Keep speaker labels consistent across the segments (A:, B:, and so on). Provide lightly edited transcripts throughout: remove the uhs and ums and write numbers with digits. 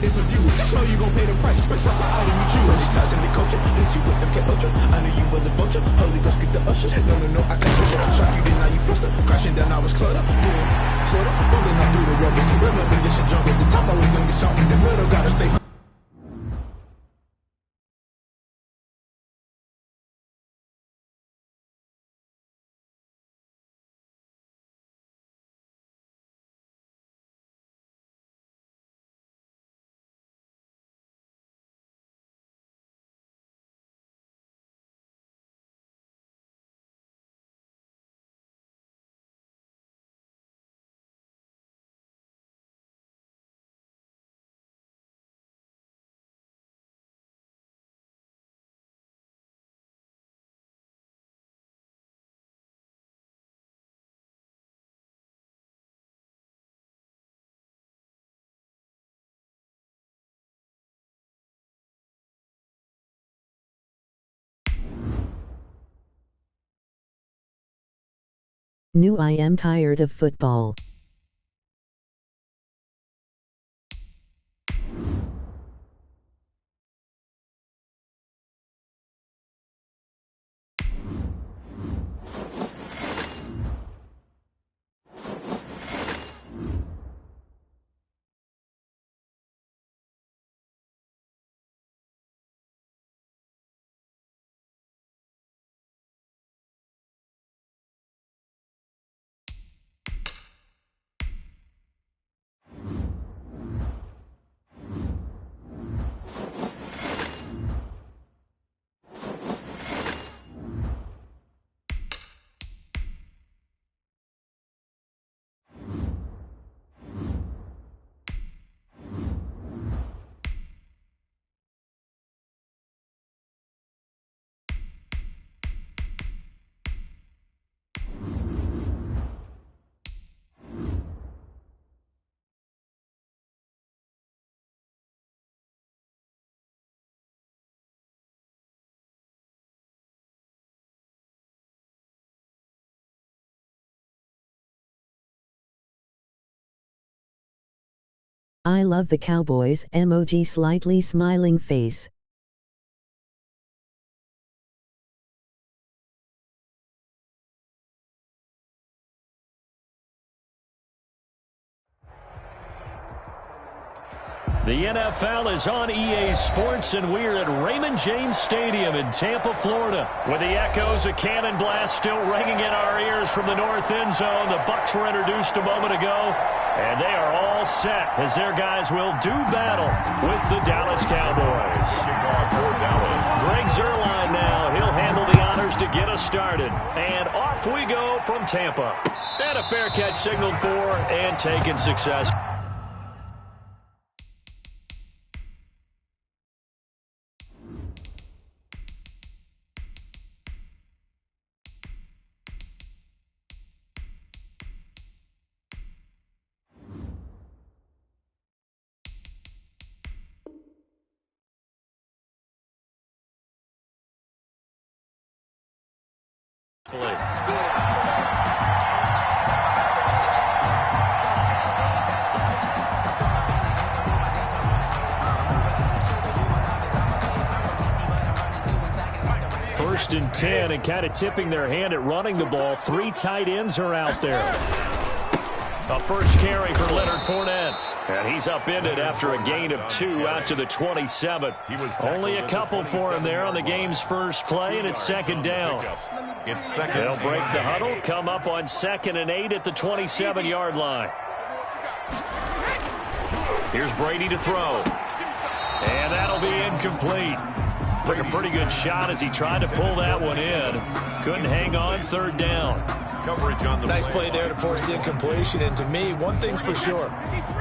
A: got different views. Just know you gon' pay the price based off the item you choose. Many times in the culture, hit you with them Ultra. I knew you was a vulture. Holy Ghost get the ushers. No, I can't touch it. Shock you, then now you fluster. Crashing down, I was cluttered. Doing sorta, falling out through the rubber. Remember this shit jump at the top. I was gonna get something in the middle. Gotta stay humble.
B: New I am tired of football. I love the Cowboys emoji slightly smiling face.
C: The NFL is on EA Sports, and we're at Raymond James Stadium in Tampa, Florida. With the echoes of cannon blast still ringing in our ears from the north end zone, the Bucs were introduced a moment ago, and they are all set as their guys will do battle with the Dallas Cowboys. Greg Zuerlein now. He'll handle the honors to get us started. And off we go from Tampa. And a fair catch signaled for and taken success. First and 10, and kind of tipping their hand at running the ball. 3 tight ends are out there. A first carry for Leonard Fournette. And he's upended after a gain of 2 out to the 27. Only a couple for him there on the game's first play, and it's second down. They'll break the huddle, come up on 2nd and 8 at the 27-yard line. Here's Brady to throw. And that'll be incomplete. Took a pretty good shot as he tried to pull that one in. Couldn't hang on, 3rd down.
D: Nice play there to force the incompletion. And to me, one thing's for sure.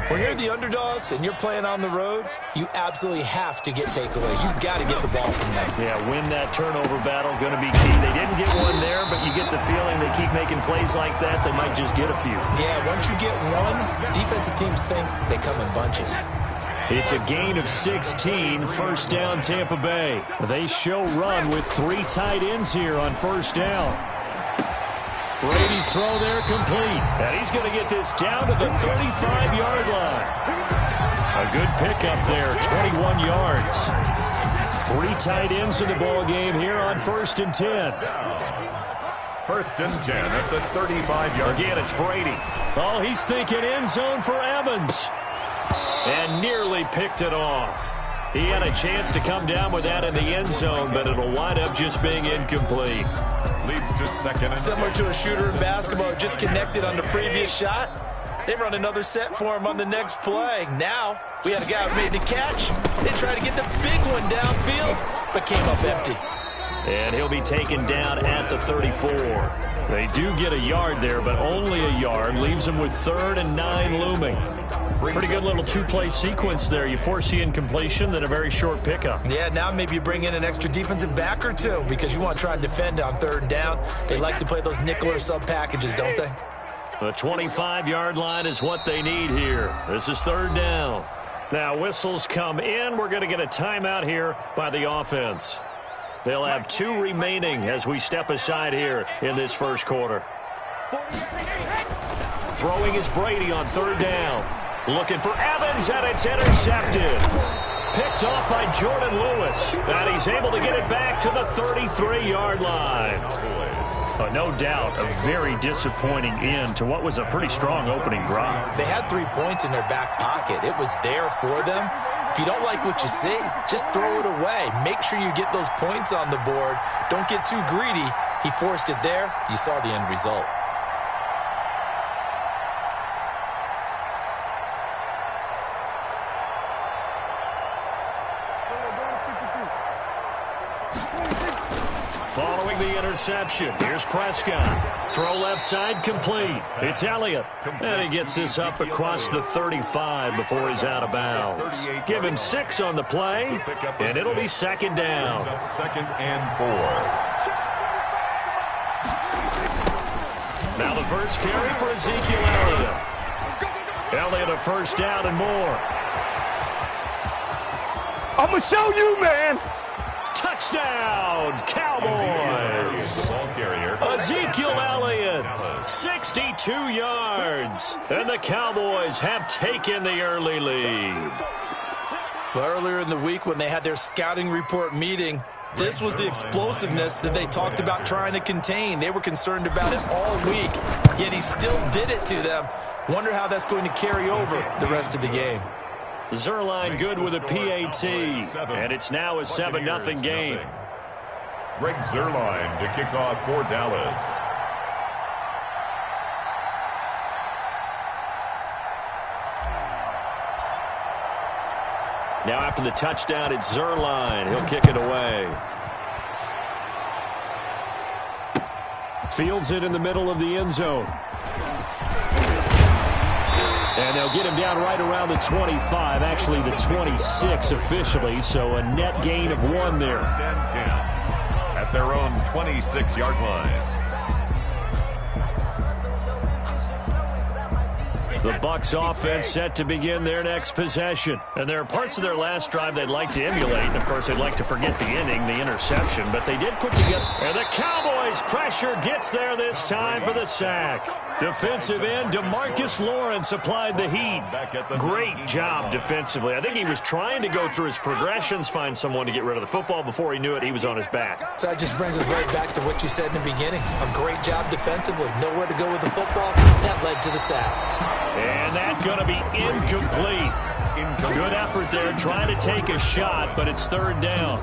D: When you're the underdogs and you're playing on the road, you absolutely have to get takeaways. You've got to get the ball from them.
C: Yeah, win that turnover battle, going to be key. They didn't get one there, but you get the feeling they keep making plays like that, they might just get a few.
D: Yeah, once you get one, defensive teams think they come in bunches.
C: It's a gain of 16, first down Tampa Bay. They show run with 3 tight ends here on first down. Brady's throw there complete. And he's going to get this down to the 35-yard line. A good pickup there, 21 yards. 3 tight ends in the ball game here on 1st and 10.
E: 1st and 10 at the 35-yard.
C: Again, it's Brady. Oh, he's thinking end zone for Evans. And nearly picked it off. He had a chance to come down with that in the end zone, but it'll wind up just being incomplete.
E: Leads to 2nd and 10.
D: Similar to a shooter in basketball, just connected on the previous shot. They run another set for him on the next play. Now, we had a guy who made the catch. They tried to get the big one downfield, but came up empty.
C: And he'll be taken down at the 34. They do get a yard there, but only a yard. Leaves them with 3rd and 9 looming. Pretty good little 2-play sequence there. You force the incompletion, then a very short pickup.
D: Yeah, now maybe you bring in an extra defensive back or two because you want to try and defend on 3rd down. They like to play those nickel or sub packages, don't they?
C: The 25-yard line is what they need here. This is 3rd down. Now whistles come in. We're going to get a timeout here by the offense. They'll have 2 remaining as we step aside here in this first quarter. Throwing is Brady on 3rd down. Looking for Evans, and it's intercepted. Picked off by Jordan Lewis. And he's able to get it back to the 33-yard line. No doubt a very disappointing end to what was a pretty strong opening drive.
D: They had 3 points in their back pocket. It was there for them. If you don't like what you see, just throw it away. Make sure you get those points on the board. Don't get too greedy. He forced it there. You saw the end result.
C: Following the interception, here's Prescott. Throw left side complete. It's Elliott. And he gets this up across the 35 before he's out of bounds. Give him 6 on the play, and it'll be 2nd down.
E: 2nd and 4.
C: Now the first carry for Ezekiel Elliott. Elliott a 1st down and more.
F: I'm going to show you, man.
C: Touchdown, Cowboys!
E: Ball carrier.
C: Ezekiel Elliott, 62 yards. And the Cowboys have taken the early lead.
D: Well, earlier in the week when they had their scouting report meeting, this was the explosiveness that they talked about trying to contain. They were concerned about it all week, yet he still did it to them. Wonder how that's going to carry over the rest of the game.
C: Zerline good with a PAT, and it's now a 7-0 game.
E: Greg Zerline to kick off for Dallas.
C: Now after the touchdown, it's Zerline. He'll kick it away. Fields it in the middle of the end zone. And they'll get him down right around the 25, actually the 26 officially, so a net gain of 1 there.
E: At their own 26-yard line.
C: The Bucs offense set to begin their next possession. And there are parts of their last drive they'd like to emulate. And, of course, they'd like to forget the inning, the interception. But they did put together. And the Cowboys' pressure gets there this time for the sack. Defensive end DeMarcus Lawrence applied the heat. Great job defensively. I think he was trying to go through his progressions, find someone to get rid of the football. Before he knew it, he was on his back.
D: So that just brings us right back to what you said in the beginning. A great job defensively. Nowhere to go with the football. That led to the sack.
C: And that's going to be incomplete. Good effort there, trying to take a shot, but it's 3rd down.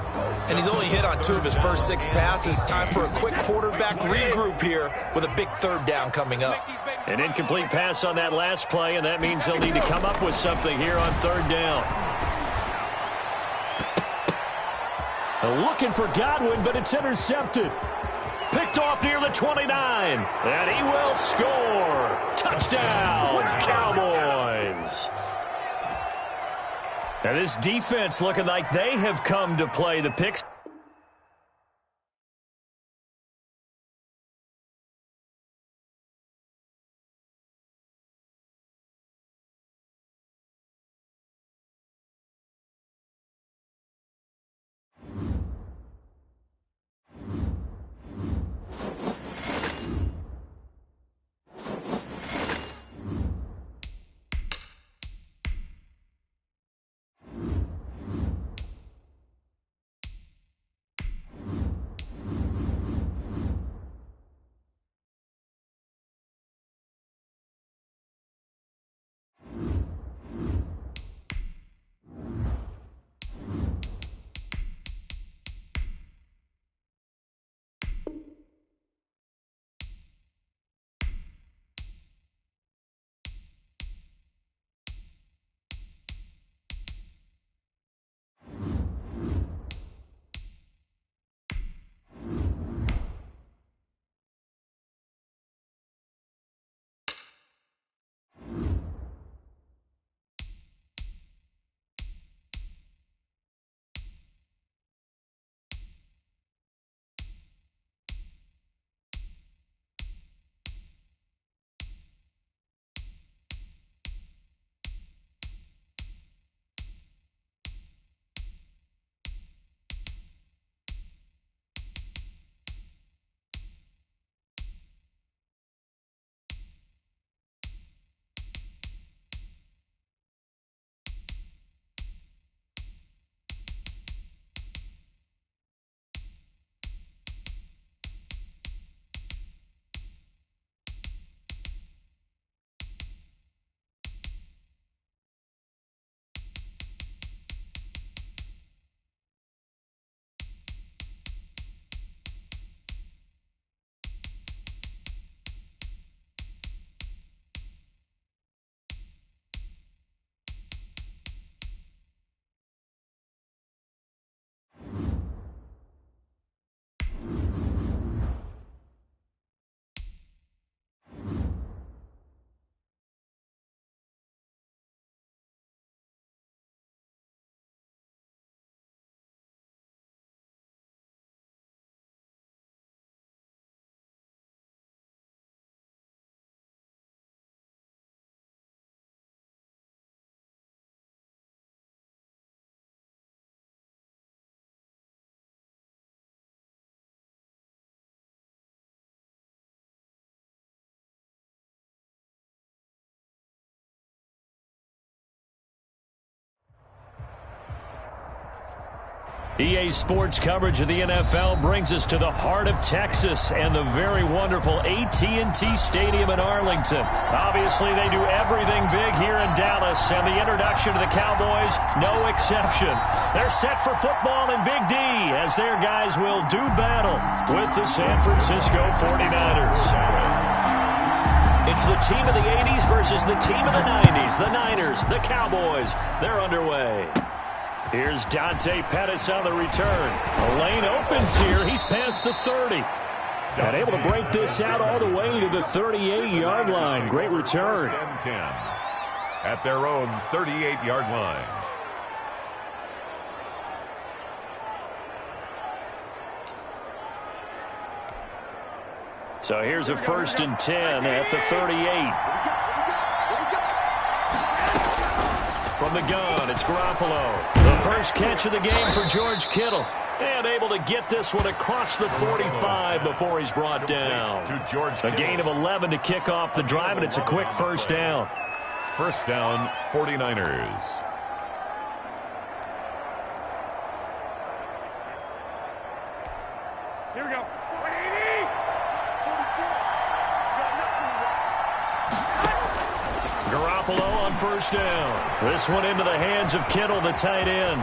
D: And he's only hit on 2 of his first 6 passes. Time for a quick quarterback regroup here with a big 3rd down coming up.
C: An incomplete pass on that last play, and that means they'll need to come up with something here on 3rd down. Looking for Godwin, but it's intercepted. Picked off near the 29, and he will score. Touchdown, Cowboys. Now this defense looking like they have come to play. The picks. EA Sports coverage of the NFL brings us to the heart of Texas and the very wonderful AT&T Stadium in Arlington. Obviously, they do everything big here in Dallas, and the introduction to the Cowboys, no exception. They're set for football in Big D as their guys will do battle with the San Francisco 49ers. It's the team of the 80s versus the team of the 90s. The Niners, the Cowboys, they're underway. Here's Dante Pettis on the return. The lane opens here. He's past the 30. And able to break this out all the way to the 38-yard line. Great return.
E: 10 at their own 38-yard line.
C: So here's a 1st and 10 at the 38. From the gun, it's Garoppolo. The first catch of the game for George Kittle. And able to get this one across the 45 before he's brought down. A gain of 11 to kick off the drive, and it's a quick first down.
E: First down, 49ers.
F: Here we go.
C: Garoppolo on first down. This one into the hands of Kittle, the tight end.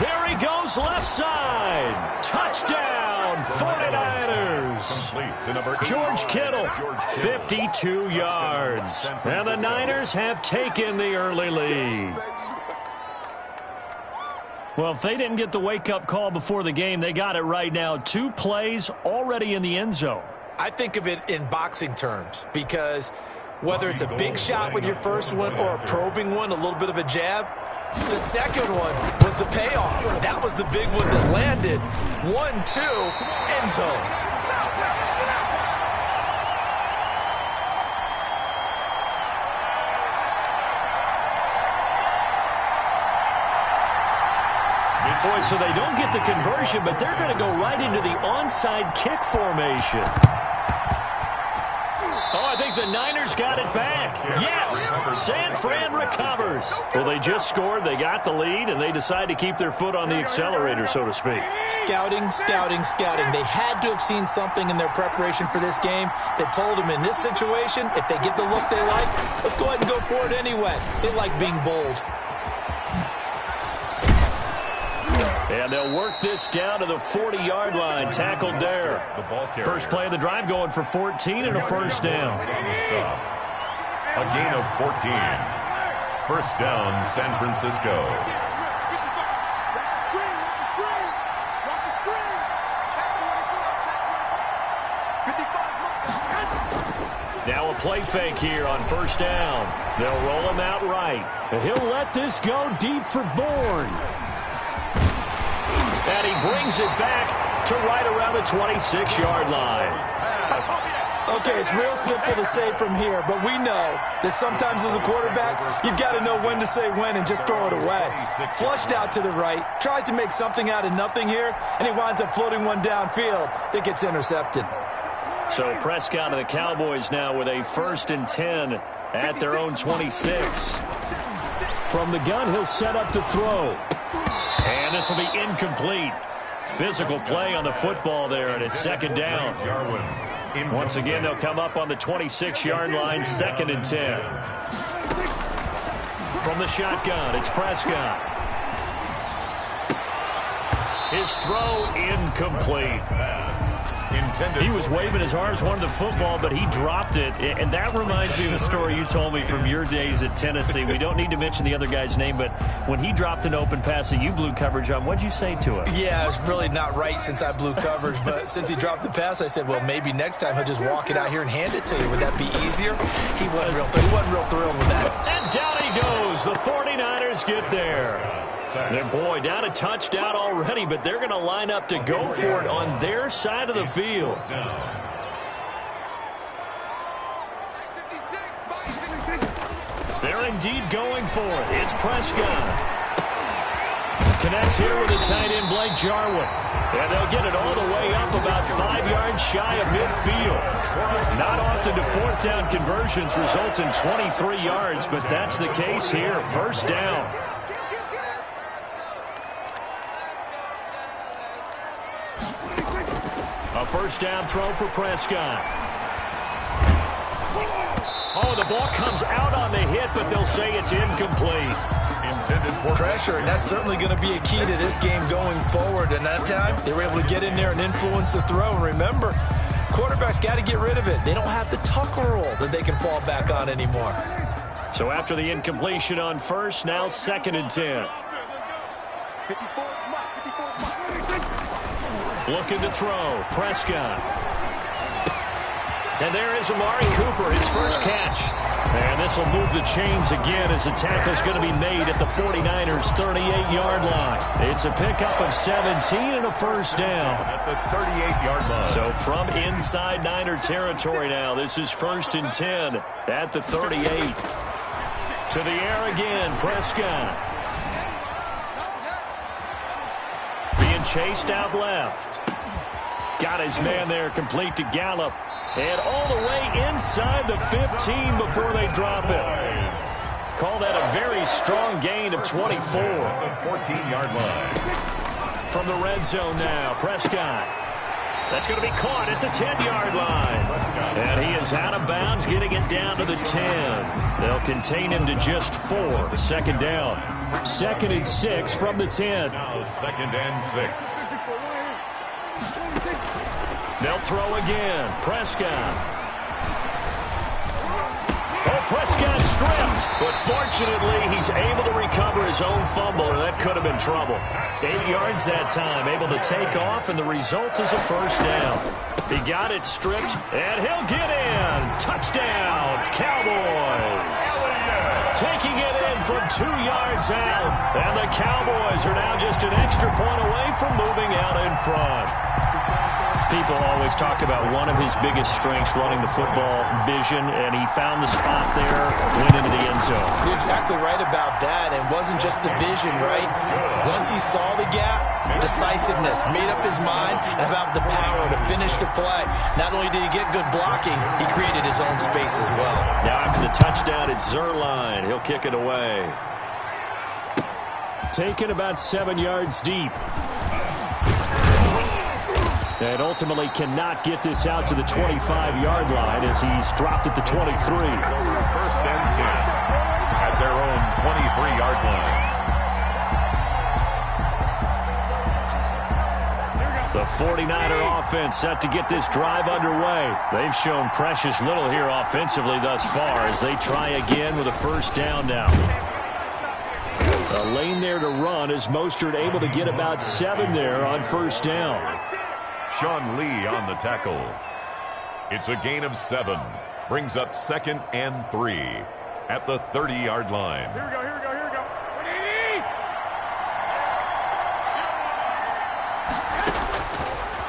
C: There he goes, left side. Touchdown, 49ers. George Kittle, 52 yards. And the Niners have taken the early lead. Well, if they didn't get the wake-up call before the game, they got it right now. 2 plays already in the end zone.
D: I think of it in boxing terms because whether it's a big shot with your first one or a probing one, a little bit of a jab, the second one was the payoff. That was the big one that landed. 1-2, end zone.
C: Boy, so they don't get the conversion, but they're going to go right into the onside kick formation. Oh, I think the Niners got it back. Yes, San Fran recovers. Well, they just scored, they got the lead, and they decide to keep their foot on the accelerator, so to speak.
D: Scouting, scouting, scouting. They had to have seen something in their preparation for this game that told them in this situation, if they get the look they like, let's go ahead and go for it anyway. They like being bold.
C: And they'll work this down to the 40-yard line, tackled there. First play of the drive going for 14 and a first down.
E: A gain of 14. First down, San Francisco.
C: Now a play fake here on first down. They'll roll him out right. And he'll let this go deep for Bourne. And he brings it back to right around the 26-yard line.
D: Okay, it's real simple to say from here, but we know that sometimes as a quarterback, you've got to know when to say when and just throw it away. Flushed out to the right, tries to make something out of nothing here, and he winds up floating one downfield that gets intercepted.
C: So Prescott and the Cowboys now with a 1st and 10 at their own 26. From the gun, he'll set up to throw. And this will be incomplete. Physical play on the football there, and it's second down. Once again, they'll come up on the 26-yard line, 2nd and 10. From the shotgun, it's Prescott. His throw incomplete. He was waving his arms, wanted the football, but he dropped it. And that reminds me of the story you told me from your days at Tennessee. We don't need to mention the other guy's name, but when he dropped an open pass that you blew coverage on, what'd you say to him?
D: Yeah, it's really not right since I blew coverage, but since he dropped the pass, I said, well, maybe next time he'll just walk it out here and hand it to you. Would that be easier? He wasn't real thrilled with that.
C: And down he goes. The 49ers get there. And boy, down a touchdown already, but they're going to line up to go for it on their side of the field. They're indeed going for it. It's Prescott. Connects here with the tight end, Blake Jarwin. And they'll get it all the way up about 5 yards shy of midfield. Not often do 4th down conversions result in 23 yards, but that's the case here. First down. A first down throw for Prescott. Oh, the ball comes out on the hit, but they'll say it's incomplete.
E: Intended for
D: pressure, and that's certainly going to be a key to this game going forward. And that time, they were able to get in there and influence the throw. And remember, quarterbacks got to get rid of it. They don't have the tuck rule that they can fall back on anymore.
C: So after the incompletion on first, now 2nd and 10. Looking to throw. Prescott. And there is Amari Cooper, his first catch. And this will move the chains again as the tackle's going to be made at the 49ers' 38-yard line. It's a pickup of 17 and a first down.
E: At the 38-yard line.
C: So from inside Niner territory now, this is 1st and 10 at the 38. To the air again, Prescott. Being chased out left. Got his man there, complete to Gallup. And all the way inside the 15 before they drop it. Call that a very strong gain of 24.
E: The 14-yard line.
C: From the red zone now, Prescott. That's going to be caught at the 10-yard line. And he is out of bounds, getting it down to the 10. They'll contain him to just 4. 2nd down. 2nd and 6 from the 10.
E: Now 2nd and 6.
C: They'll throw again. Prescott. Oh, Prescott stripped. But fortunately, he's able to recover his own fumble, or that could have been trouble. 8 yards that time, able to take off, and the result is a first down. He got it stripped, and he'll get in. Touchdown, Cowboys. Taking it in from 2 yards out. And the Cowboys are now just an extra point away from moving out in front. People always talk about one of his biggest strengths, running the football, vision, and he found the spot there, went into the end zone.
D: You're exactly right about that. It wasn't just the vision, right? Once he saw the gap, decisiveness, made up his mind, and about the power to finish the play. Not only did he get good blocking, he created his own space as well.
C: Now after the touchdown, it's Zuerlein. He'll kick it away. Taken about 7 yards deep. And ultimately cannot get this out to the 25-yard line as he's dropped at the 23.
E: 1st and 10 at their own 23-yard line.
C: The 49er offense set to get this drive underway. They've shown precious little here offensively thus far as they try again with a first down now. A lane there to run as Mostert able to get about 7 there on first down.
E: Sean Lee on the tackle. It's a gain of 7. Brings up 2nd and 3 at the 30-yard line.
F: Here we go.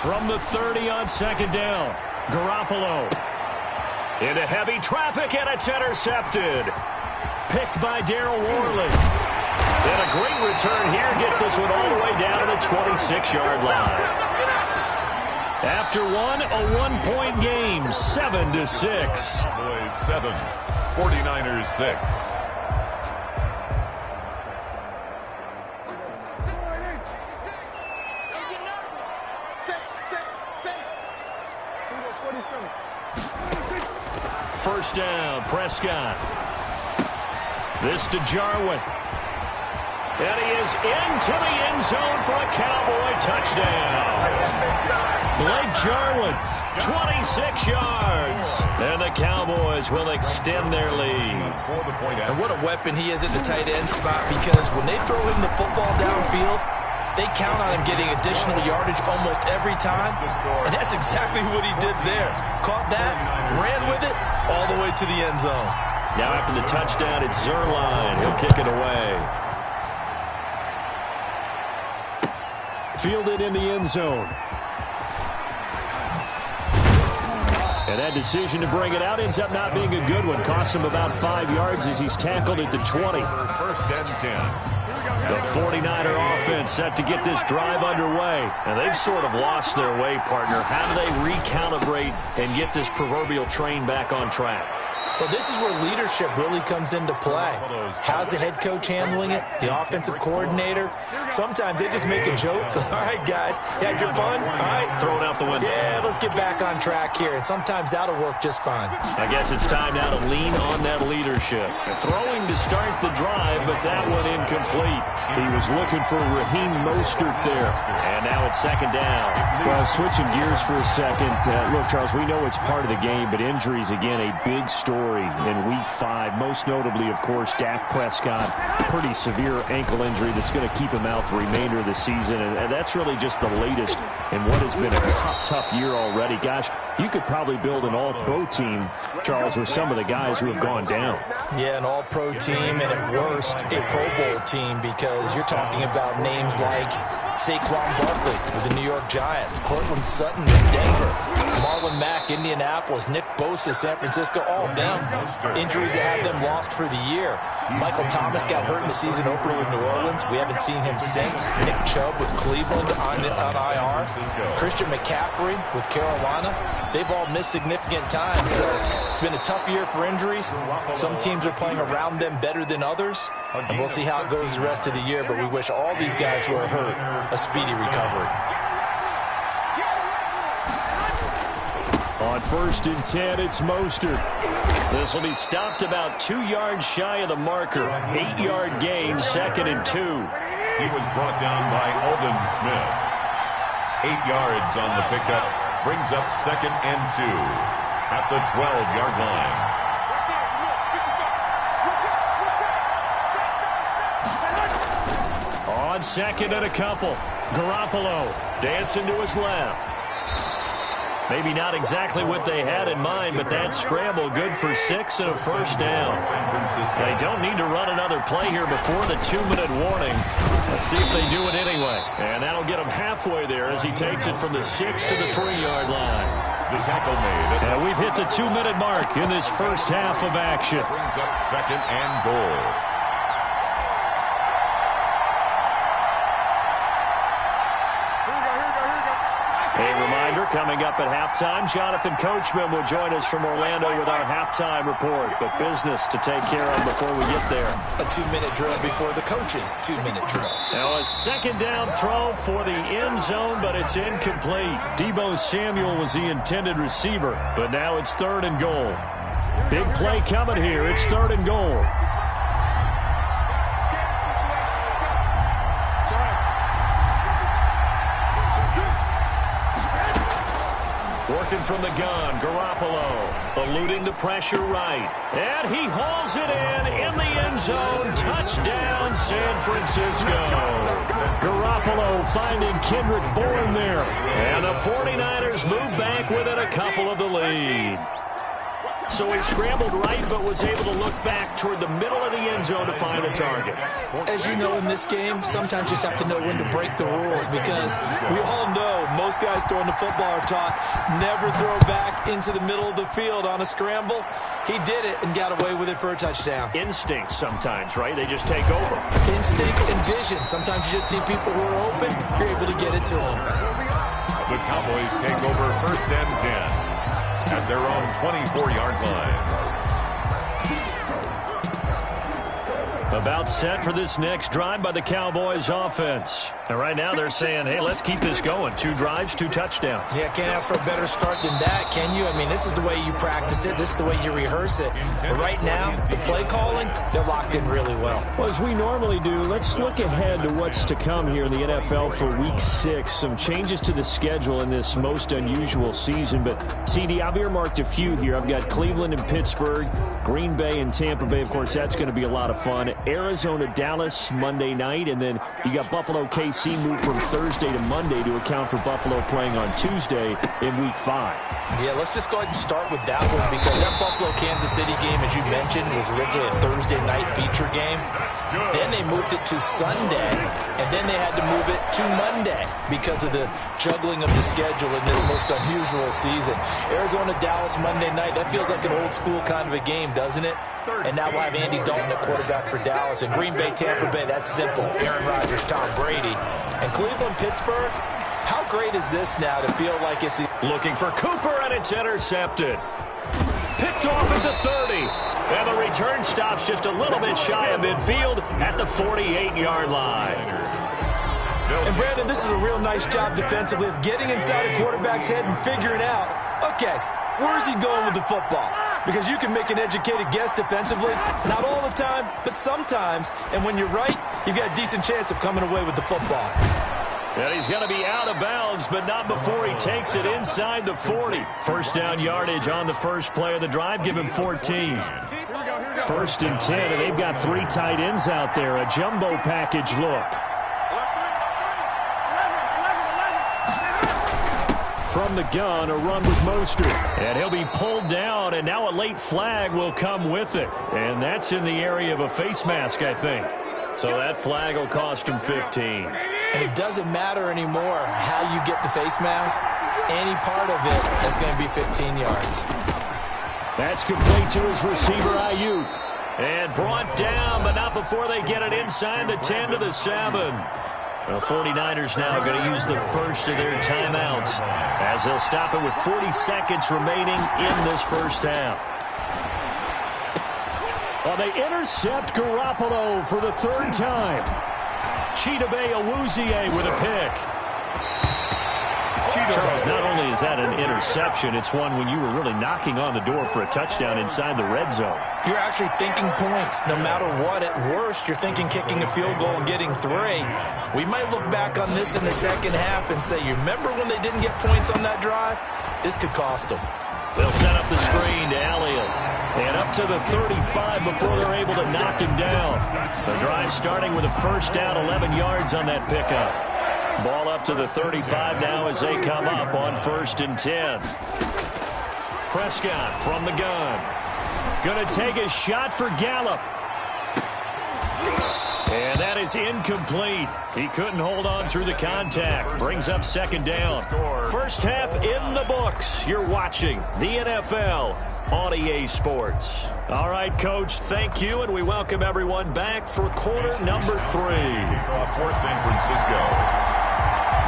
C: From the 30 on 2nd down, Garoppolo. Into heavy traffic, and it's intercepted. Picked by Darryl Worley. And a great return here gets this one all the way down to the 26-yard line. After one, a 1-point game, 7-6.
E: Cowboys 7, 49ers 6.
C: First down, Prescott. This to Jarwin. And he is into the end zone for a Cowboy touchdown. Blake Jarwin, 26 yards. And the Cowboys will extend their lead.
D: And what a weapon he is at the tight end spot, because when they throw him the football downfield, they count on him getting additional yardage almost every time. And that's exactly what he did there. Caught that, ran with it, all the way to the end zone.
C: Now after the touchdown, it's Zuerlein. He'll kick it away. Fielded in the end zone. And that decision to bring it out ends up not being a good one. Costs him about 5 yards as he's tackled at the 20.
E: 1st and 10.
C: The 49er offense set to get this drive underway. And they've sort of lost their way, partner. How do they recalibrate and get this proverbial train back on track?
D: Well, this is where leadership really comes into play. How's the head coach handling it? The offensive coordinator? Sometimes they just make a joke. All right, guys, you had your fun? All right.
C: Throw it out the window.
D: Yeah, let's get back on track here. And sometimes that'll work just fine.
C: I guess it's time now to lean on that leadership. Throwing to start the drive, but that one incomplete. He was looking for Raheem Mostert there. And now it's second down.
G: Well, switching gears for a second. Look, Charles, we know it's part of the game, but injuries, again, a big story in Week 5. Most notably, of course, Dak Prescott. Pretty severe ankle injury that's going to keep him out the remainder of the season. And that's really just the latest in what has been a tough year already. Gosh, you could probably build an all-pro team, Charles, with some of the guys who have gone down.
D: Yeah, an all-pro team, and at worst, a Pro Bowl team, because you're talking about names like Saquon Barkley with the New York Giants, Cortland Sutton in Denver, Marlon Mack, Indianapolis, Nick Bosa, San Francisco, all of them injuries that have them lost for the year. Michael Thomas got hurt in the season opener with New Orleans. We haven't seen him since. Nick Chubb with Cleveland on IR. Christian McCaffrey with Carolina. They've all missed significant time, so it's been a tough year for injuries. Some teams are playing around them better than others, and we'll see how it goes the rest of the year, but we wish all these guys who are hurt a speedy recovery.
C: On 1st and 10, it's Mostert. This will be stopped about 2 yards shy of the marker. 8-yard gain, 2nd and 2.
E: He was brought down by Aldon Smith. 8 yards on the pickup. Brings up 2nd and 2 at the 12-yard line.
C: On 2nd and a couple. Garoppolo dancing to his left. Maybe not exactly what they had in mind, but that scramble good for 6 and a first down. They don't need to run another play here before the 2-minute warning. Let's see if they do it anyway. And that'll get him halfway there as he takes it from the 6 to the 3-yard line.
E: The tackle made.
C: And we've hit the 2-minute mark in this first half of action.
E: Brings up 2nd and goal.
C: A reminder, coming up at halftime, Jonathan Coachman will join us from Orlando with our halftime report. But business to take care of before we get there.
D: A 2-minute drill before the coach's 2-minute drill.
C: Now a second down throw for the end zone, but it's incomplete. Deebo Samuel was the intended receiver, but now it's 3rd and goal. Big play coming here. It's 3rd and goal. Working from the gun, Garoppolo, eluding the pressure right. And he hauls it in the end zone. Touchdown, San Francisco. Garoppolo finding Kendrick Bourne there. And the 49ers move back within a couple of the lead. So he scrambled right, but was able to look back toward the middle of the end zone to find the target.
D: As you know, in this game, sometimes you just have to know when to break the rules, because we all know most guys throwing the football are taught never throw back into the middle of the field on a scramble. He did it and got away with it for a touchdown.
C: Instinct sometimes, right? They just take over.
D: Instinct and vision. Sometimes you just see people who are open, you're able to get it to them.
E: The Cowboys take over 1st and 10. At their own 24-yard line.
C: About set for this next drive by the Cowboys offense. And right now they're saying, hey, let's keep this going. 2 drives, 2 touchdowns.
D: Yeah, can't ask for a better start than that, can you? I mean, this is the way you practice it. This is the way you rehearse it. But right now, the play calling, they're locked in really well.
G: Well, as we normally do, let's look ahead to what's to come here in the NFL for Week 6. Some changes to the schedule in this most unusual season. But, CD, I've earmarked a few here. I've got Cleveland and Pittsburgh, Green Bay and Tampa Bay. Of course, that's going to be a lot of fun. Arizona, Dallas, Monday night. And then you got Buffalo, KC moved from Thursday to Monday to account for Buffalo playing on Tuesday in Week 5.
D: Yeah, let's just go ahead and start with that one, because that Buffalo-Kansas City game, as you mentioned, was originally a Thursday night feature game. Then they moved it to Sunday, and then they had to move it to Monday because of the juggling of the schedule in this most unusual season. Arizona, Dallas, Monday night, that feels like an old school kind of a game, doesn't it? And now we'll have Andy Dalton at quarterback for Dallas. And Green Bay, Tampa Bay, that's simple. Aaron Rodgers, Tom Brady. And Cleveland, Pittsburgh, how great is this now to feel like it's...
C: Looking for Cooper, and it's intercepted. Picked picked off at the 30. And the return stops just a little bit shy of midfield at the 48-yard line.
D: And, Brandon, this is a real nice job defensively of getting inside a quarterback's head and figuring out, okay, where's he going with the football? Because you can make an educated guess defensively. Not all the time, but sometimes. And when you're right, you've got a decent chance of coming away with the football.
C: And he's going to be out of bounds, but not before he takes it inside the 40. First down yardage on the first play of the drive. Give him 14.
G: First and 10, and they've got 3 tight ends out there. A jumbo package look. From the gun, a run with Mostert.
C: And he'll be pulled down, and now a late flag will come with it. And that's in the area of a face mask, I think. So that flag will cost him 15.
D: And it doesn't matter anymore how you get the face mask. Any part of it is going to be 15 yards.
G: That's complete to his receiver, Ayuk.
C: And brought down, but not before they get it inside the 10 to the 7. The 49ers now going to use the first of their timeouts as they'll stop it with 40 seconds remaining in this first half.
G: Well, they intercept Garoppolo for the 3rd time.
C: Chidobe Awuzie with a pick. Charles, not only is that an interception, it's one when you were really knocking on the door for a touchdown inside the red zone.
D: You're actually thinking points. No matter what, at worst, you're thinking kicking a field goal and getting 3. We might look back on this in the second half and say, you remember when they didn't get points on that drive? This could cost them.
C: They'll set up the screen to Elliott. And up to the 35 before they're able to knock him down. The drive starting with a first down, 11 yards on that pickup. Ball up to the 35 now as they come up on 1st and 10. Prescott from the gun. Going to take a shot for Gallup. And that is incomplete. He couldn't hold on through the contact. Brings up 2nd down. First half in the books. You're watching the NFL on EA Sports. All right, Coach, thank you, and we welcome everyone back for quarter number 3.
E: For San Francisco.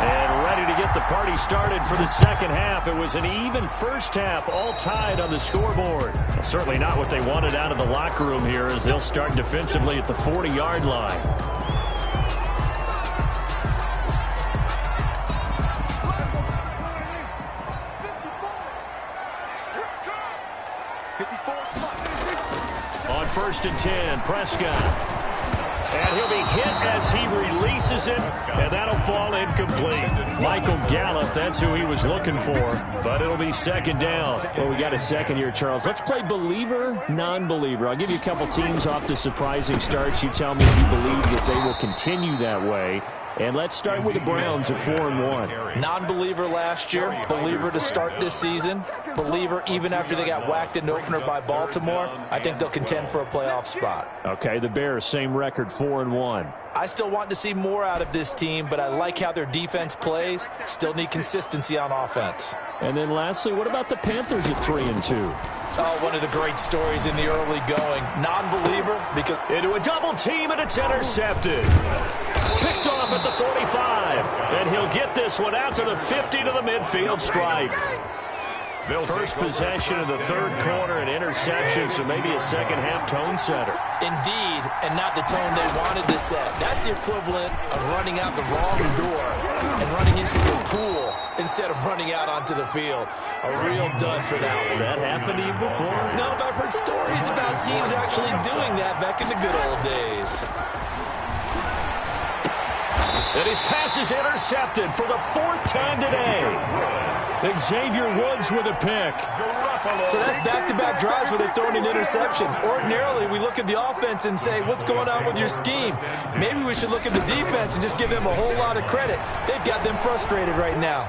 C: And ready to get the party started for the second half. It was an even first half, all tied on the scoreboard. Well, certainly not what they wanted out of the locker room here as they'll start defensively at the 40-yard line. On 1st and 10, Prescott. And he'll be hit as he releases it, and that'll fall incomplete. Michael Gallup, that's who he was looking for, but it'll be 2nd down.
G: Well, we got a second here, Charles. Let's play believer, non-believer. I'll give you a couple teams off to surprising starts. You tell me if you believe that they will continue that way. And let's start with the Browns at 4-1.
D: Non-believer last year, believer to start this season, believer even after they got whacked in the opener by Baltimore. I think they'll contend for a playoff spot.
G: Okay, the Bears, same record, 4-1.
D: I still want to see more out of this team, but I like how their defense plays. Still need consistency on offense.
G: And then lastly, what about the Panthers at 3-2?
D: Oh, one of the great stories in the early going. Non-believer because
C: into a double team, and it's intercepted. Picked off at the 45. And he'll get this one out to the 50 to the midfield stripe. First possession of the 3rd quarter, an interception, so maybe a second-half tone setter.
D: Indeed, and not the tone they wanted to set. That's the equivalent of running out the wrong door and running into your pool instead of running out onto the field. A real dud for that one.
C: Has that happened to you before?
D: No, but I've heard stories about teams actually doing that back in the good old days.
C: And his pass is intercepted for the 4th time today. Xavier Woods with a pick.
D: So that's back-to-back drives where they've thrown an interception. Ordinarily, we look at the offense and say, what's going on with your scheme? Maybe we should look at the defense and just give them a whole lot of credit. They've got them frustrated right now.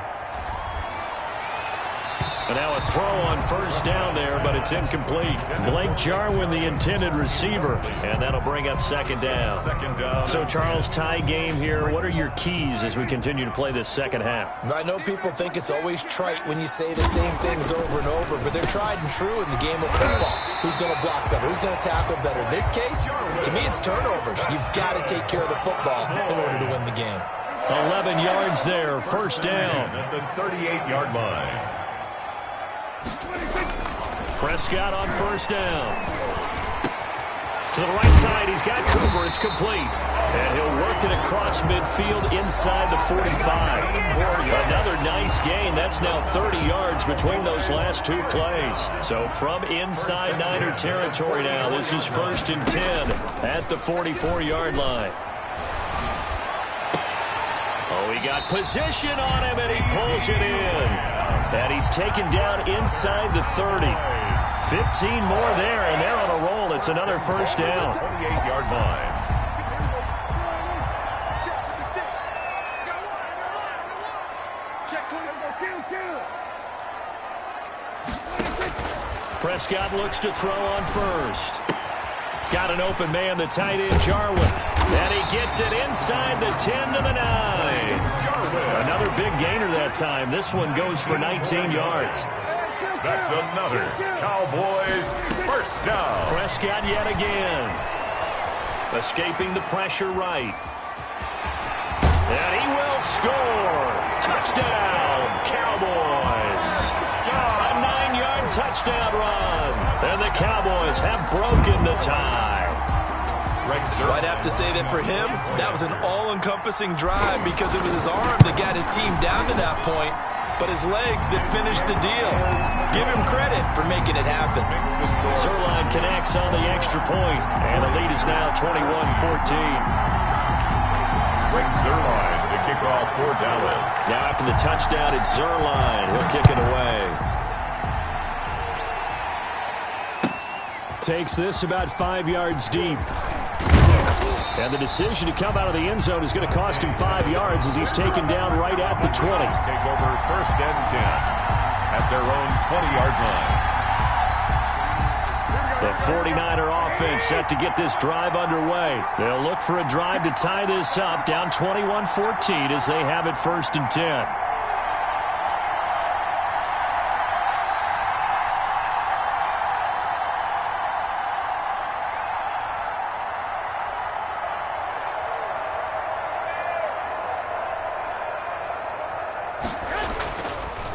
C: And now a throw on 1st down there, but it's incomplete. Blake Jarwin, the intended receiver, and that'll bring up 2nd down. So, Charles, tie game here. What are your keys as we continue to play this second half?
D: I know people think it's always trite when you say the same things over and over, but they're tried and true in the game of football. Who's going to block better? Who's going to tackle better? In this case, to me, it's turnovers. You've got to take care of the football in order to win the game.
C: 11 yards there, 1st down.
E: At the 38-yard line.
C: Prescott on first down. To the right side, he's got Cooper. It's complete. And he'll work it across midfield inside the 45. Another nice gain. That's now 30 yards between those last two plays. So from inside Niner territory now, this is 1st and 10 at the 44-yard line. Oh, he got position on him, and he pulls it in. And he's taken down inside the 30. 15 more there, and they're on a roll. It's another first down.
E: 28-yard line.
C: Prescott looks to throw on first. Got an open man, the tight end, Jarwin. And he gets it inside the 10 to the 9. Another big gainer that time. This one goes for 19 yards.
E: That's another Cowboys first down.
C: Prescott yet again. Escaping the pressure right. And he will score. Touchdown, Cowboys. A 9-yard touchdown run. And the Cowboys have broken the tie.
D: I'd have to say that for him, that was an all-encompassing drive because it was his arm that got his team down to that point, but his legs that finished the deal. Give him credit for making it happen.
C: Zerline connects on the extra point, and the lead is now 21-14.
E: Greg Zerline to kick off for Dallas.
C: Now after the touchdown, it's Zerline. He'll kick it away. Takes this about 5 yards deep. And the decision to come out of the end zone is going to cost him 5 yards as he's taken down right at the 20.
E: Take over 1st and 10 at their own 20-yard line.
C: The 49er offense set to get this drive underway. They'll look for a drive to tie this up, down 21-14 as they have it 1st and 10.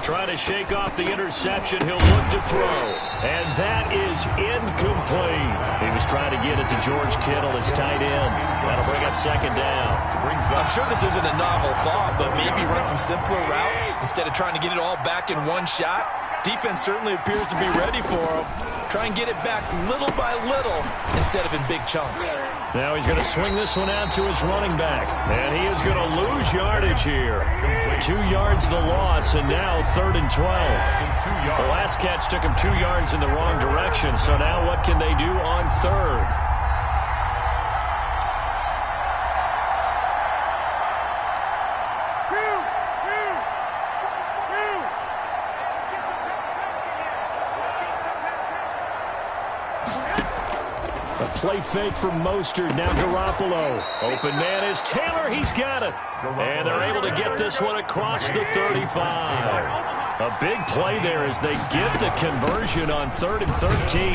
C: Trying to shake off the interception. He'll look to throw. And that is incomplete. He was trying to get it to George Kittle, his tight end. That'll bring up 2nd down.
D: I'm sure this isn't a novel thought, but maybe run some simpler routes instead of trying to get it all back in one shot. Defense certainly appears to be ready for him. Try and get it back little by little instead of in big chunks.
C: Now he's going to swing this one out to his running back. And he is going to lose yardage here. 2 yards the loss, and now 3rd and 12. The last catch took him 2 yards in the wrong direction, so now what can they do on 3rd? Play fake from Mostert. Now Garoppolo. Open man is Taylor. He's got it. And they're able to get this one across the 35. A big play there as they get the conversion on 3rd and 13.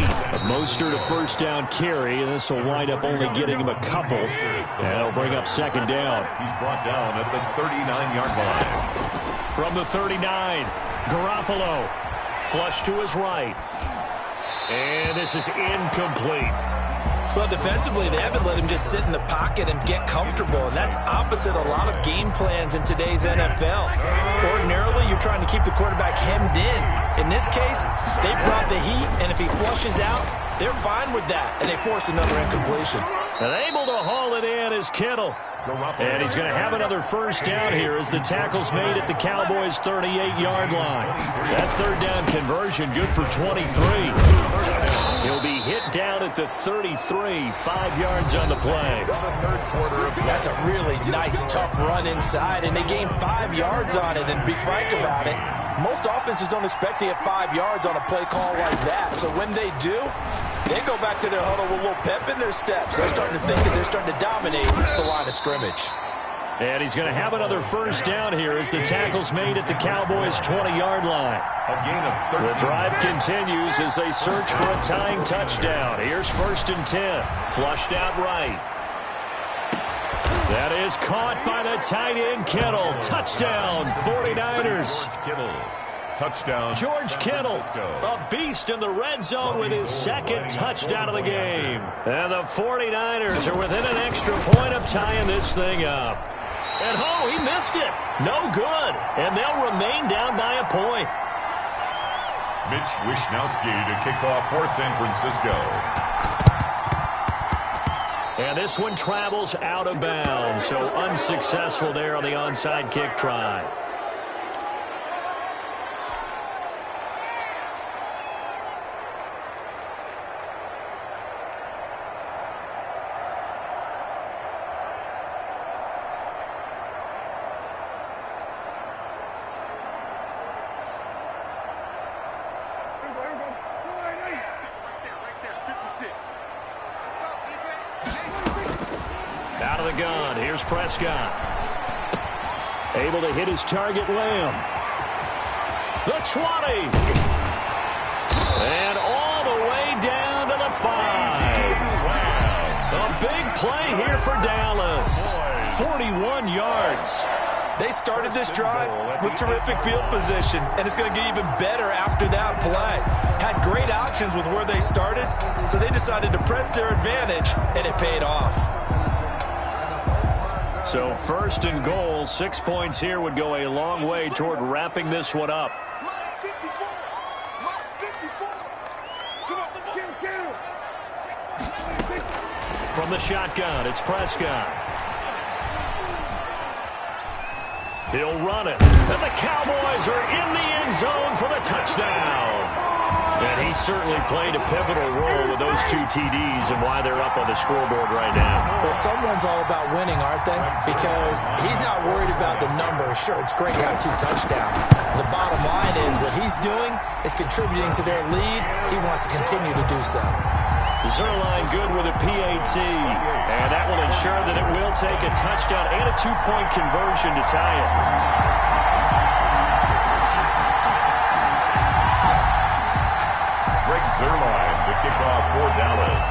C: Mostert a first down carry, and this will wind up only getting him a couple. And it'll bring up 2nd down.
E: He's brought down at the 39-yard line.
C: From the 39, Garoppolo. Flush to his right. And this is incomplete.
D: Well, defensively, they haven't let him just sit in the pocket and get comfortable, and that's opposite a lot of game plans in today's NFL. Ordinarily, you're trying to keep the quarterback hemmed in. In this case, they brought the heat, and if he flushes out, they're fine with that, and they force another incompletion.
C: And able to haul it in is Kittle. And he's going to have another first down here as the tackle's made at the Cowboys' 38-yard line. That 3rd down conversion good for 23. He'll be hit down at the 33, 5 yards on the play.
D: That's a really nice, tough run inside, and they gained 5 yards on it. And to be frank about it, most offenses don't expect to get 5 yards on a play call like that. So when they do, they go back to their huddle with a little pep in their steps. They're starting to think that they're starting to dominate the line of scrimmage.
C: And he's going to have another first down here as the tackle's made at the Cowboys' 20-yard line.
E: A gain of 13.
C: The drive continues as they search for a tying touchdown. Here's 1st and 10. Flushed out right. That is caught by the tight end, Kittle. Touchdown, 49ers.
E: Kittle. Touchdown,
C: George
E: San
C: Kittle,
E: Francisco.
C: a beast in the red zone with his second touchdown of the game. And the 49ers are within an extra point of tying this thing up. And he missed it. No good. And they'll remain down by a point.
E: Mitch Wishnowsky to kick off for San Francisco.
C: And this one travels out of bounds, so unsuccessful there on the onside kick try. Out of the gun, here's Prescott. Able to hit his target, Lamb. The 20. And all the way down to the 5. A big play here for Dallas. 41 yards.
D: They started this drive with terrific field position, and it's going to get even better after that play. Had great options with where they started, so they decided to press their advantage, and it paid off.
C: So first and goal, 6 points here would go a long way toward wrapping this one up. From the shotgun, it's Prescott. He'll run it. And the Cowboys are in the end zone for the touchdown. And he certainly played a pivotal role with those 2 TDs and why they're up on the scoreboard right now.
D: Well, someone's all about winning, aren't they? Because he's not worried about the number. Sure, it's great to have 2 touchdowns. The bottom line is what he's doing is contributing to their lead. He wants to continue to do so.
C: Zerline good with a PAT. And that will ensure that it will take a touchdown and a 2-point conversion to tie it.
E: Zerline to kick off for Dallas.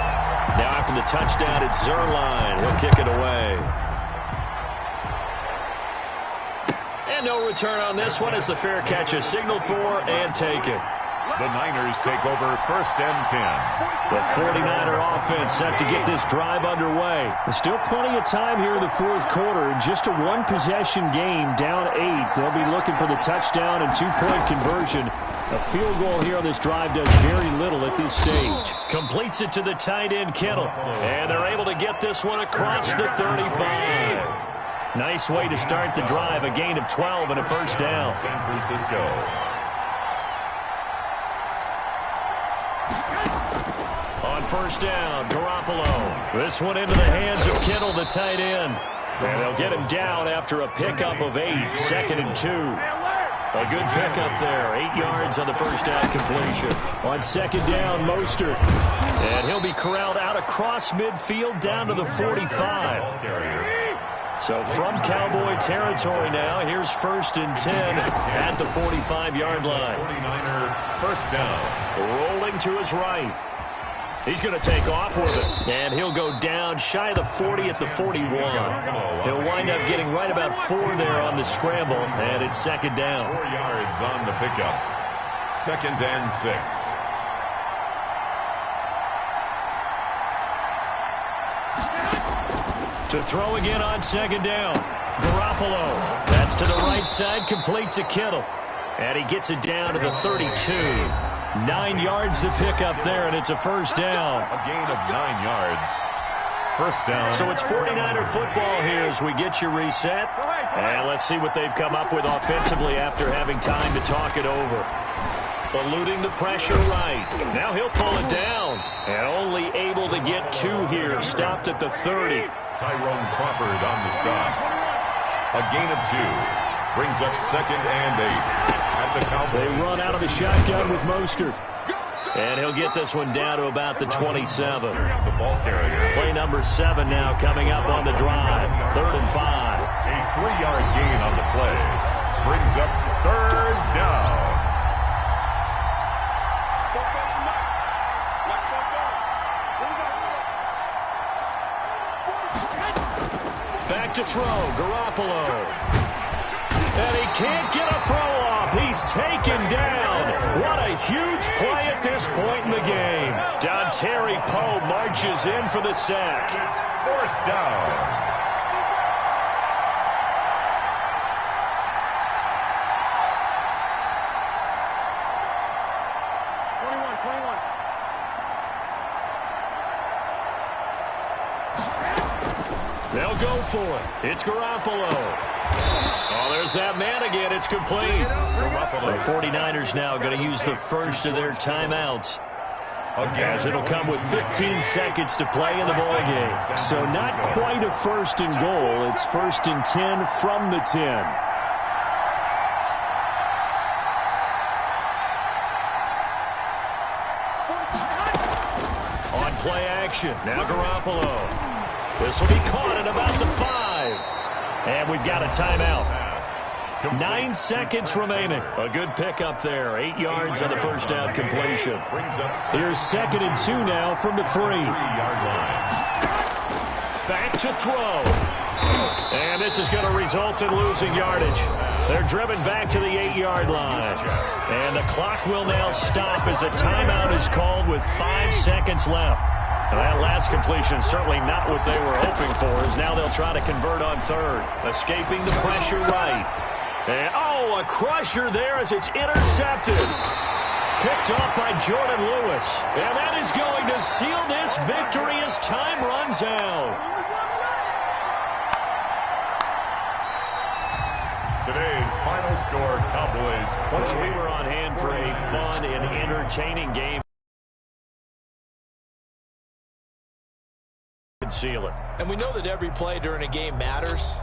C: Now after the touchdown, it's Zerline. He'll kick it away. And no return on this one as the fair catch is signaled for and taken.
E: The Niners take over first and 10.
C: The 49er offense set to get this drive underway.
G: There's still plenty of time here in the fourth quarter. Just a one-possession game, down 8. They'll be looking for the touchdown and 2-point conversion. A field goal here on this drive does very little at this stage.
C: Completes it to the tight end, Kittle. And they're able to get this one across the 35. Nice way to start the drive. A gain of 12 and a first down.
E: San Francisco.
C: On first down, Garoppolo. This one into the hands of Kittle, the tight end. And they'll get him down after a pickup of 8. 2nd and 2. A good pickup there. 8 yards on the first down completion.
G: On second down, Mostert.
C: And he'll be corralled out across midfield down to the 45. So from Cowboy territory now, here's 1st and 10 at the 45-yard line.
E: 49er first down.
C: Rolling to his right. He's going to take off with it. And he'll go down shy of the 40 at the 41. He'll wind up getting right about 4 there on the scramble. And it's second down.
E: 4 yards on the pickup. 2nd and 6.
C: To throw again on second down. Garoppolo. That's to the right side. Complete to Kittle. And he gets it down to the 32. 9 yards to pick up there, and it's a first down.
E: A gain of 9 yards. First down.
C: So it's 49er football here as we get you reset. And let's see what they've come up with offensively after having time to talk it over. Eluding the pressure right. Now he'll pull it down. And only able to get 2 here. Stopped at the 30.
E: Tyrone Crawford on the stop. A gain of 2. Brings up 2nd and 8.
G: They run out of the shotgun with Mostert.
C: And he'll get this one down to about the 27.
E: The ball carrier.
C: Play number 7 now coming up on the drive. 3rd and 5.
E: A 3-yard gain on the play. Brings up 3rd down.
C: Back to throw. Garoppolo. And he can't get a throw off. He's taken down. What a huge play at this point in the game. Terry Poe marches in for the sack.
E: It's 4th down.
C: They'll go for it. It's Garoppolo. Oh, there's that man again. It's complete. The 49ers now going to use the first of their timeouts, as it'll come with 15 seconds to play in the ball game.
G: So not quite a 1st and goal. It's 1st and 10 from the 10.
C: On play action. Now Garoppolo. This will be caught at about the 5. And we've got a timeout. 9 seconds remaining. A good pickup there. 8 yards on the first down completion.
G: Here's 2nd and 2 now from the 3-yard
E: line.
C: Back to throw. And this is going to result in losing yardage. They're driven back to the 8-yard line. And the clock will now stop as a timeout is called with 5 seconds left. Now that last completion certainly not what they were hoping for, as now they'll try to convert on 3rd. Escaping the pressure right. And, a crusher there as it's intercepted. Picked off by Jordan Lewis. And that is going to seal this victory as time runs out.
E: Today's final score, Cowboys 28.
C: We were on hand for a fun and entertaining game. Seal it.
D: And we know that every play during a game matters.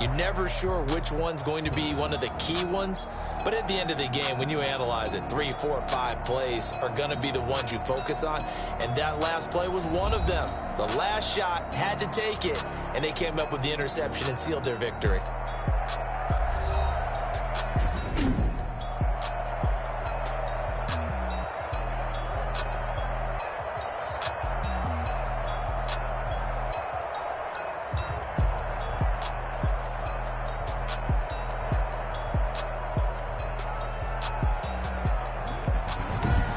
D: You're never sure which one's going to be one of the key ones. But at the end of the game, when you analyze it, 3, 4, 5 plays are going to be the ones you focus on. And that last play was one of them. The last shot had to take it, and they came up with the interception and sealed their victory.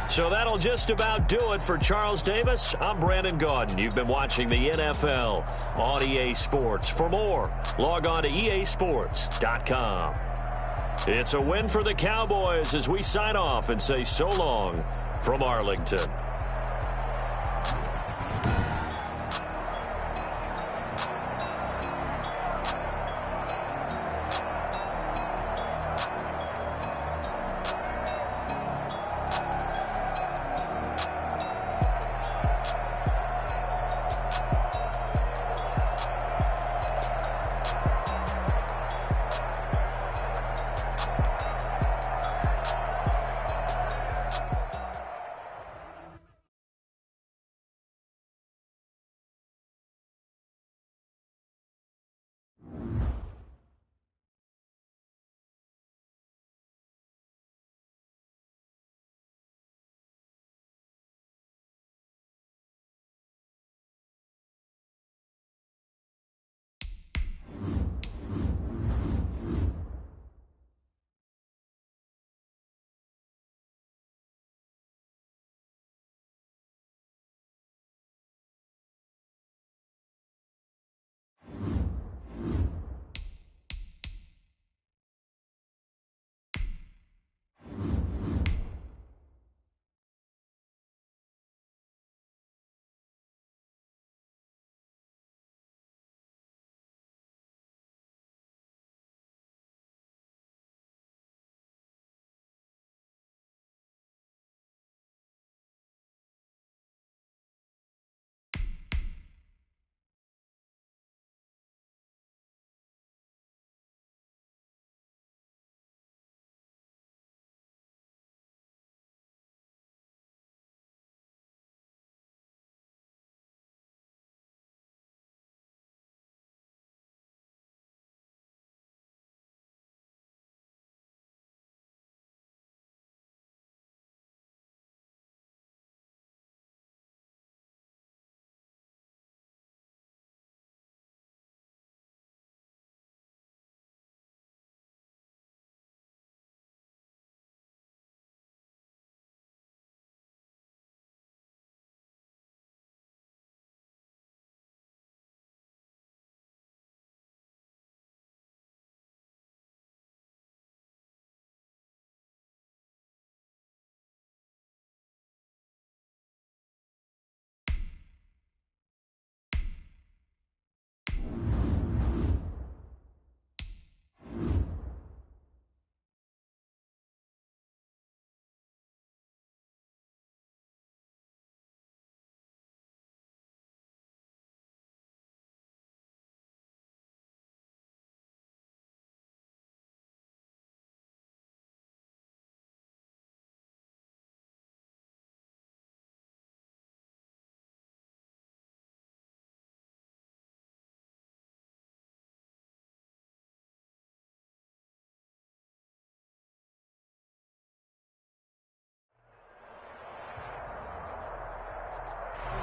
C: So that'll just about do it for Charles Davis. I'm Brandon Gaudin. You've been watching the NFL on EA Sports. For more, log on to easports.com. It's a win for the Cowboys as we sign off and say so long from Arlington.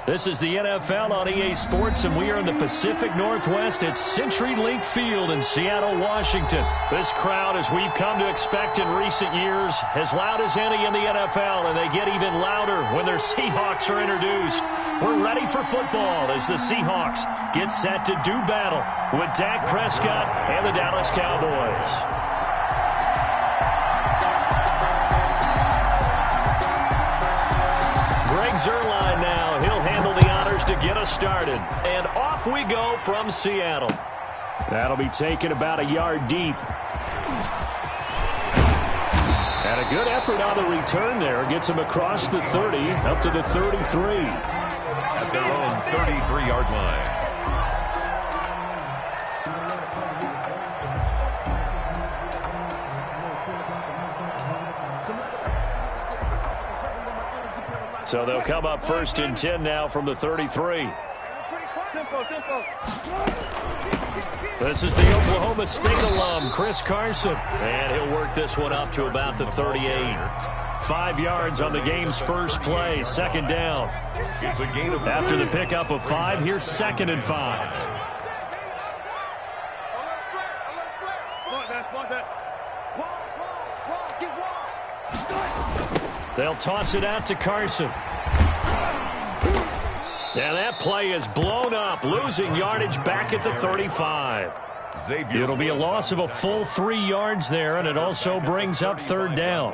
C: This is the NFL on EA Sports, and we are in the Pacific Northwest at CenturyLink Field in Seattle, Washington. This crowd, as we've come to expect in recent years, as loud as any in the NFL, and they get even louder when their Seahawks are introduced. We're ready for football as the Seahawks get set to do battle with Dak Prescott and the Dallas Cowboys. Zerline now. He'll handle the honors to get us started. And off we go from Seattle.
G: That'll be taken about a yard deep. And a good effort on the return there. Gets him across the 30 up to the 33.
E: At their own 33-yard line.
C: So they'll come up 1st and 10 now from the 33. This is the Oklahoma State alum, Chris Carson. And he'll work this one up to about the 38. 5 yards on the game's first play, 2nd down.
E: It's a gain of
C: After the pickup of 5, here's 2nd and 5. They'll toss it out to Carson. And that play is blown up, losing yardage back at the 35. It'll be a loss of a full 3 yards there, and it also brings up 3rd down.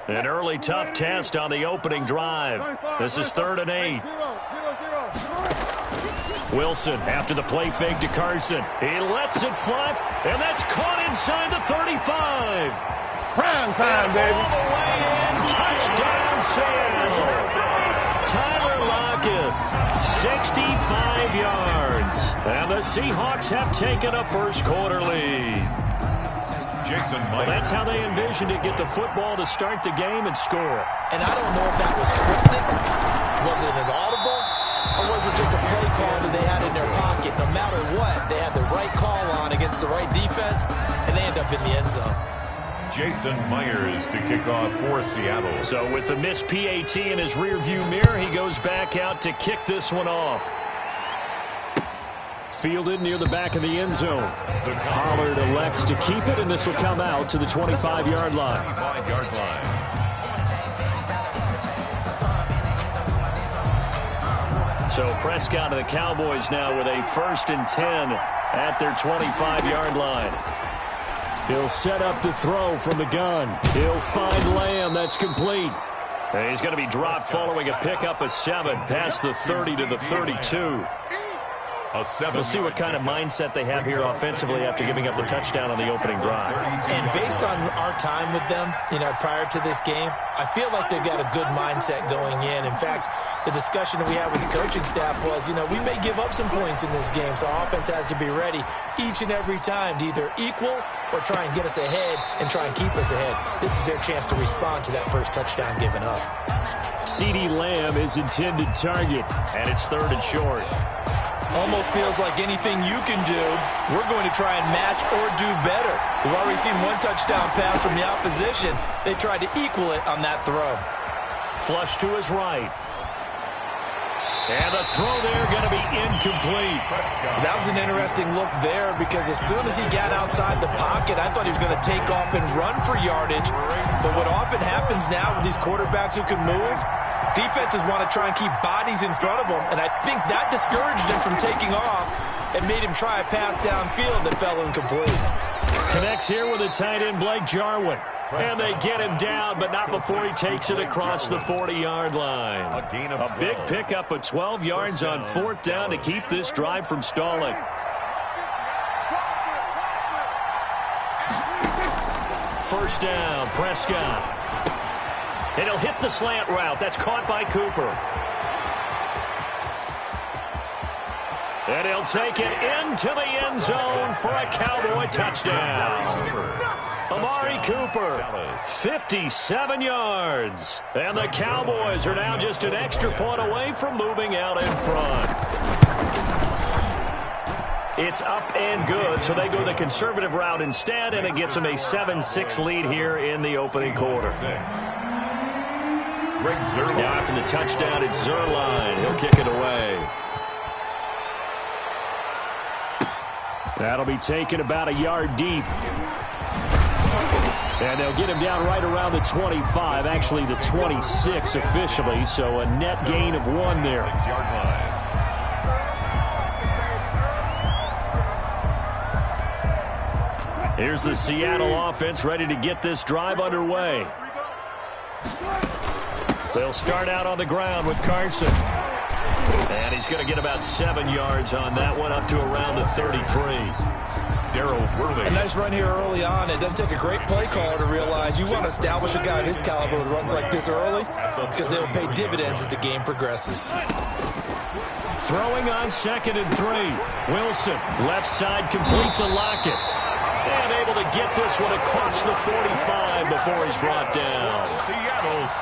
C: An early tough test on the opening drive. This is 3rd and 8. Wilson after the play fake to Carson. He lets it fly, and that's caught inside the 35.
F: Prime time, baby.
C: All the way in. Touchdown, Seattle. Tyler Lockett, 65 yards. And the Seahawks have taken a first-quarter lead. Well, that's how they envisioned it, get the football to start the game and score.
D: And I don't know if that was scripted, was it an audible, or was it just a play call that they had in their pocket? No matter what, they had the right call on against the right defense, and they end up in the end zone.
E: Jason Myers to kick off for Seattle.
C: So with the missed PAT in his rearview mirror, he goes back out to kick this one off.
G: Fielded near the back of the end zone. Pollard elects to keep it, and this will come out to the 25-yard line.
E: 25-yard line.
C: So Prescott and the Cowboys now with a 1st and 10 at their 25-yard line.
G: He'll set up to throw from the gun. He'll find Lamb. That's complete.
C: And he's going to be dropped following a pickup of 7 past the 30 to the 32. We'll see what kind of mindset they have here offensively after giving up the touchdown on the opening drive.
D: And based on our time with them, prior to this game, I feel like they've got a good mindset going in. In fact, the discussion that we had with the coaching staff was, we may give up some points in this game, so our offense has to be ready each and every time to either equal or try and get us ahead and try and keep us ahead. This is their chance to respond to that first touchdown given up.
G: CeeDee Lamb is intended target,
C: and it's 3rd and short.
D: Almost feels like anything you can do, we're going to try and match or do better. We've already seen 1 touchdown pass from the opposition. They tried to equal it on that throw.
C: Flush to his right. And the throw there going to be incomplete.
D: That was an interesting look there because as soon as he got outside the pocket, I thought he was going to take off and run for yardage. But what often happens now with these quarterbacks who can move, defenses want to try and keep bodies in front of them, and I think that discouraged him from taking off and made him try a pass downfield that fell incomplete.
C: Connects here with the tight end, Blake Jarwin. And they get him down, but not before he takes it across the 40-yard line. A big pickup of 12 yards on 4th down to keep this drive from stalling. First down, Prescott. And he'll hit the slant route. That's caught by Cooper. And he'll take it into the end zone for a Cowboy touchdown. Amari Cooper, 57 yards. And the Cowboys are now just an extra point away from moving out in front. It's up and good, so they go the conservative route instead, and it gets them a 7-6 lead here in the opening quarter. Now after the touchdown, it's Zuerlein. He'll kick it away. That'll be taken about a yard deep. And they'll get him down right around the 25, actually the 26 officially, so a net gain of 1 there. Here's the Seattle offense ready to get this drive underway. They'll start out on the ground with Carson. And he's going to get about 7 yards on that one, up to around the 33.
D: A nice run here early on. It doesn't take a great play caller to realize you want to establish a guy of his caliber with runs like this early because they will pay dividends as the game progresses.
C: Throwing on 2nd and 3. Wilson, left side complete to Lockett. And able to get this one across the 45 before he's brought down.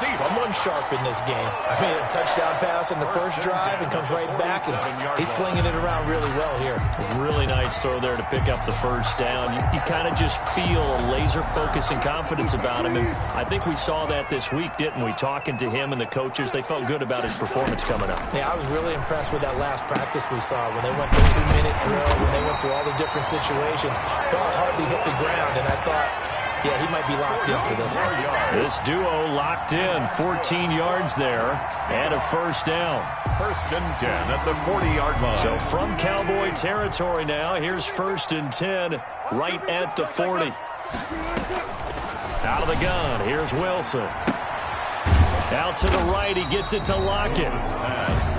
D: Someone sharp in this game. I mean, a touchdown pass in the first drive and comes right back, and he's flinging it around really well here.
C: Really nice throw there to pick up the first down. You kind of just feel a laser focus and confidence about him, and I think we saw that this week, didn't we? Talking to him and the coaches, they felt good about his performance coming up.
D: Yeah, I was really impressed with that last practice we saw when they went the 2-minute drill, when they went through all the different situations. Ball hardly hit the ground, and I thought, yeah, he might be locked in for this one.
C: This duo locked in, 14 yards there, and a first down.
E: 1st and 10 at the 40-yard line.
C: So from Cowboy territory now, here's 1st and 10 right at the 40. Out of the gun, here's Wilson. Out to the right, he gets it to Lockett.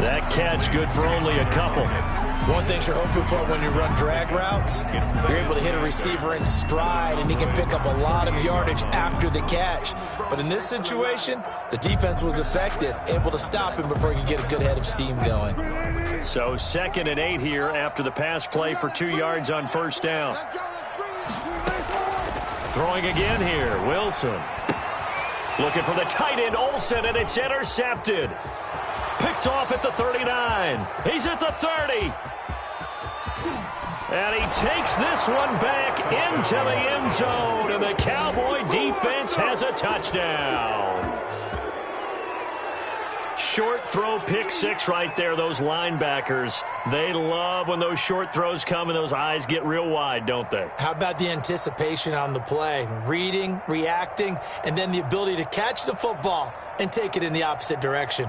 C: That catch good for only a couple.
D: One thing you're hoping for when you run drag routes, you're able to hit a receiver in stride, and he can pick up a lot of yardage after the catch. But in this situation, the defense was effective, able to stop him before he could get a good head of steam going.
C: So 2nd and 8 here after the pass play for 2 yards on first down. Throwing again here, Wilson. Looking for the tight end, Olsen, and it's intercepted. Picked off at the 39. He's at the 30. And he takes this one back into the end zone, and the Cowboy defense has a touchdown. Short throw, pick 6 right there. Those linebackers, they love when those short throws come and those eyes get real wide, don't they?
D: How about the anticipation on the play? Reading, reacting, and then the ability to catch the football and take it in the opposite direction.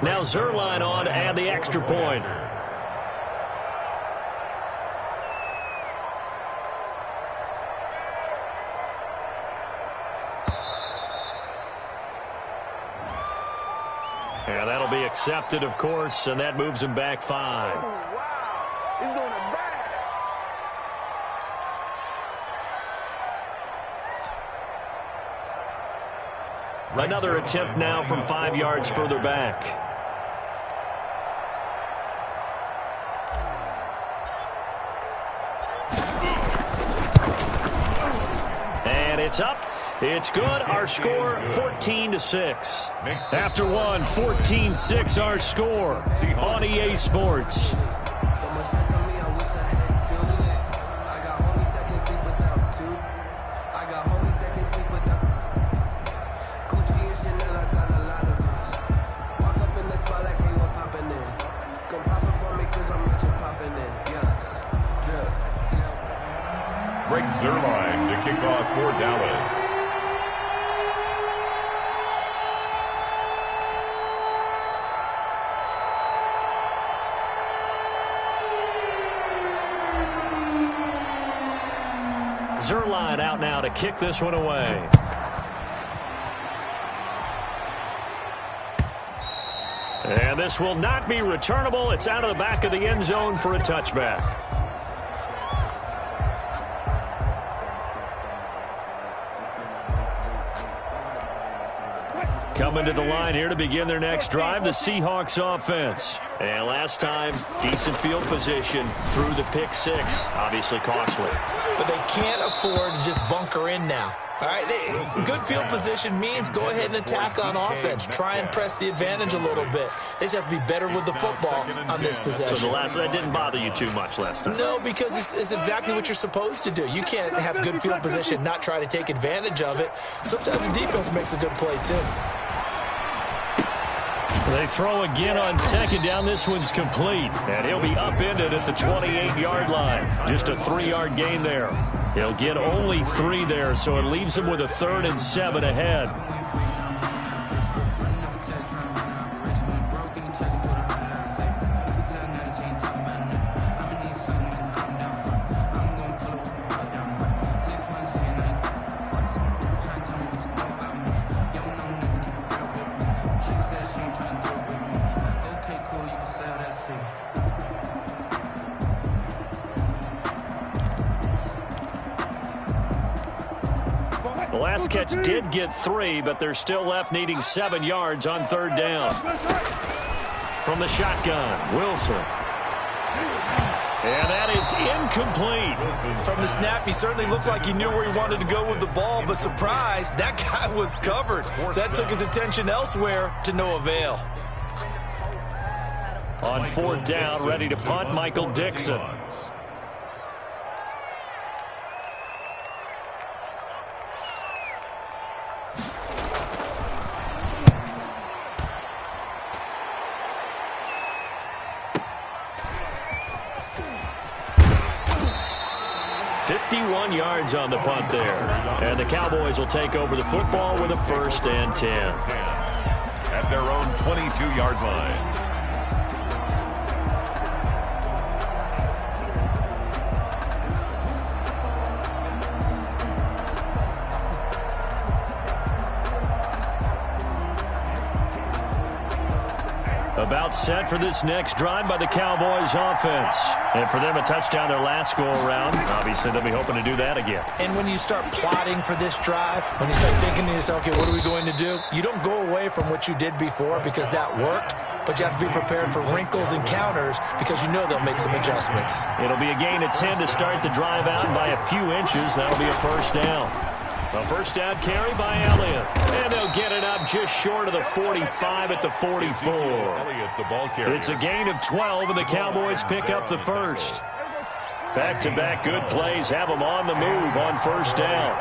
C: Now Zuerlein on to add the extra point. And that'll be accepted, of course, and that moves him back 5.
F: Oh, wow. He's doing it bad.
C: Another attempt now from 5 yards further back. And it's up. It's good. Our score, 14-6. After one, 14-6 our score on EA Sports.
E: Zuerlein to kick off for Dallas.
C: Zerline out now to kick this one away. And this will not be returnable. It's out of the back of the end zone for a touchback. Coming to the line here to begin their next drive, the Seahawks offense. And last time, decent field position through the pick six. Obviously costly.
D: But they can't afford to just bunker in now. All right, good field position means go ahead and attack on offense. Try and press the advantage a little bit. They just have to be better with the football on this possession.
C: So that didn't bother you too much last time?
D: No, because it's exactly what you're supposed to do. You can't have good field position, not try to take advantage of it. Sometimes the defense makes a good play, too.
C: They throw again on second down. This one's complete. And he'll be upended at the 28-yard line. Just a 3-yard gain there. He'll get only 3 there, so it leaves him with a 3rd and 7 ahead. The last catch did get 3, but they're still left needing 7 yards on 3rd down. From the shotgun, Wilson. And that is incomplete.
D: From the snap, he certainly looked like he knew where he wanted to go with the ball, but surprise, that guy was covered. So that took his attention elsewhere to no avail.
C: On 4th down, ready to punt, Michael Dixon. Yards on the punt there. And the Cowboys will take over the football with a 1st and 10.
E: At their own 22-yard line.
C: About set for this next drive by the Cowboys offense. And for them, a touchdown their last go-around. Obviously, they'll be hoping to do that again.
D: And when you start plotting for this drive, when you start thinking to yourself, okay, what are we going to do? You don't go away from what you did before because that worked, but you have to be prepared for wrinkles and counters because you know they'll make some adjustments.
C: It'll be a gain of 10 to start the drive out by a few inches. That'll be a 1st down. A 1st down carry by Elliott. And they'll get it up just short of the 45 at the 44. It's a gain of 12, and the Cowboys pick up the 1st. Back-to-back good plays have them on the move on 1st down.